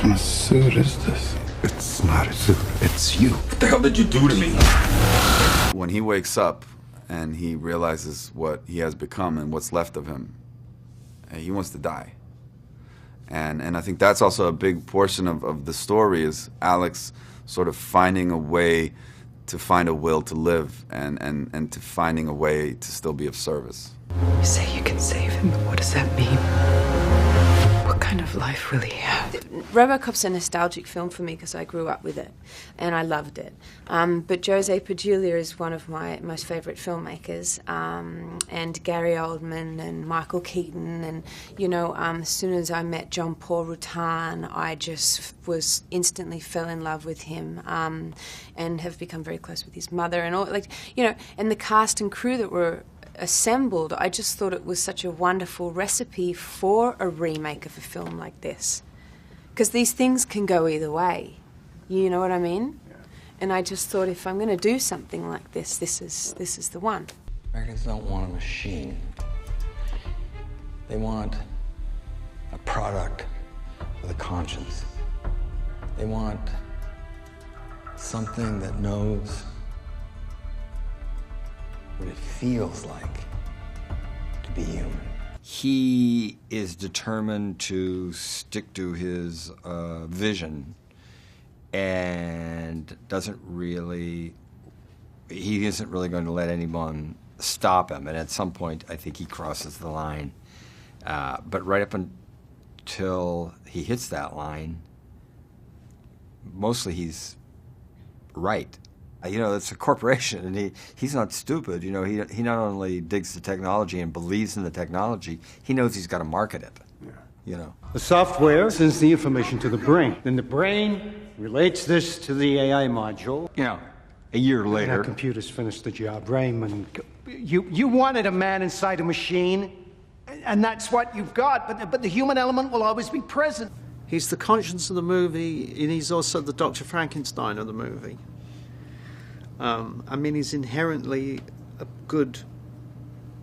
kind of suit is this? It's not a suit, it's you. What the hell did you do to me? When he wakes up and he realizes what he has become and what's left of him, he wants to die. And I think that's also a big portion of the story, is Alex sort of finding a way to find a will to live and to finding a way to still be of service. You say you can save him, but what does that mean? What kind of life will he have? RoboCop's a nostalgic film for me because I grew up with it and I loved it. But Jose Padilla is one of my most favourite filmmakers, and Gary Oldman and Michael Keaton, and you know, as soon as I met John Paul Rutan, I just was instantly fell in love with him, and have become very close with his mother and all, like, you know, and the cast and crew that were assembled. I just thought it was such a wonderful recipe for a remake of a film like this, because these things can go either way, you know what I mean? Yeah. And I just thought, if I'm going to do something like this, this is the one. Americans don't want a machine. They want a product with a conscience. They want something that knows what it feels like to be human. He is determined to stick to his vision, and he isn't really going to let anyone stop him. And at some point, I think he crosses the line. But right up until he hits that line, mostly he's right. You know, it's a corporation, and he's not stupid. You know, he not only digs the technology and believes in the technology, he knows he's got to market it. Yeah. You know. The software sends the information to the brain. Then the brain relates this to the AI module. You know, a year later. And our computers finished the job. Raymond, you wanted a man inside a machine, and that's what you've got, but the human element will always be present. He's the conscience of the movie, and he's also the Dr. Frankenstein of the movie. I mean, he's inherently a good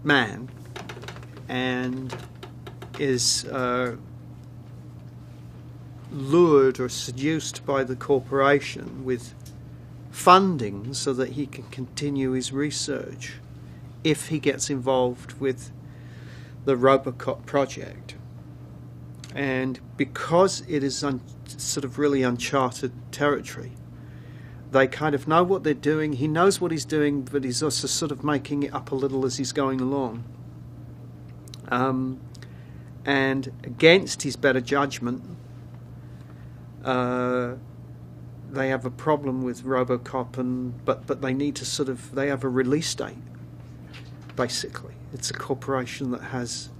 man and is lured or seduced by the corporation with funding so that he can continue his research if he gets involved with the RoboCop project. And because it is sort of really uncharted territory, they kind of know what they're doing. He knows what he's doing, but he's also sort of making it up a little as he's going along. And against his better judgment, they have a problem with RoboCop, but they need to they have a release date, basically. It's a corporation that has,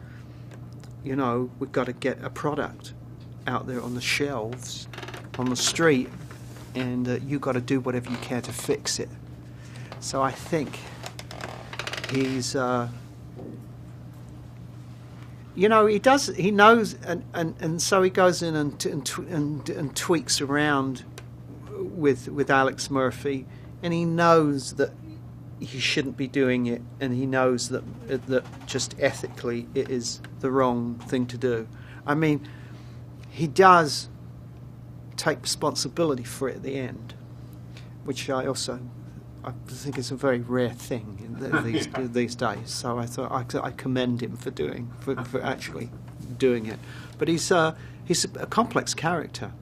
you know, we've got to get a product out there on the shelves, on the street, and you've got to do whatever you can to fix it. So I think he's, you know, he knows, and so he goes in and tweaks around with Alex Murphy, and he knows that he shouldn't be doing it, and he knows that just ethically it is the wrong thing to do. I mean, he does take responsibility for it at the end, which I think is a very rare thing in these days. So I thought I commend him for actually doing it. But he's a complex character.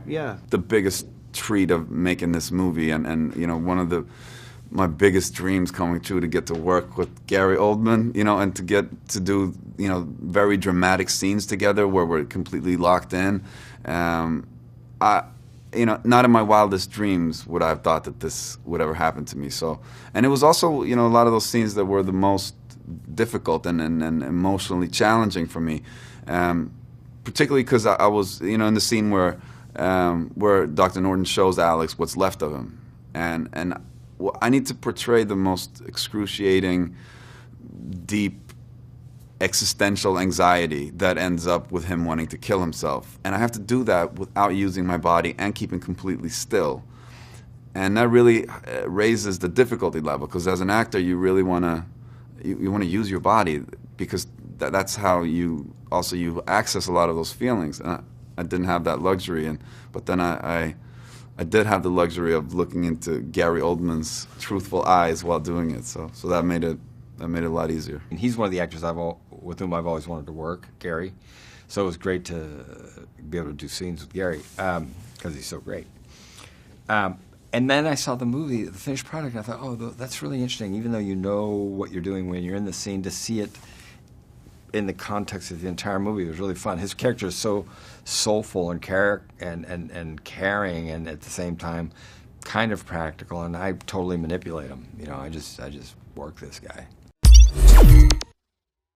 Yeah. The biggest treat of making this movie, and you know, one of my biggest dreams coming true, to get to work with Gary Oldman, you know, and to get to do, you know, very dramatic scenes together where we're completely locked in. You know, not in my wildest dreams would I have thought that this would ever happen to me. So, and it was also, you know, a lot of those scenes that were the most difficult and emotionally challenging for me, particularly because I was, you know, in the scene where Dr. Norton shows Alex what's left of him, and I need to portray the most excruciating, deep, existential anxiety that ends up with him wanting to kill himself. And I have to do that without using my body and keeping completely still. And that really raises the difficulty level, because as an actor, you really want to use your body, because that's how you access a lot of those feelings. I didn't have that luxury, but then I did have the luxury of looking into Gary Oldman's truthful eyes while doing it. So that made it a lot easier. And he's one of the actors with whom I've always wanted to work, Gary. So it was great to be able to do scenes with Gary because he's so great. And then I saw the movie, the finished product, and I thought, oh, that's really interesting. Even though you know what you're doing when you're in the scene, to see it in the context of the entire movie was really fun. His character is so soulful and caring, and at the same time, kind of practical. And I totally manipulate him. You know, I just work this guy.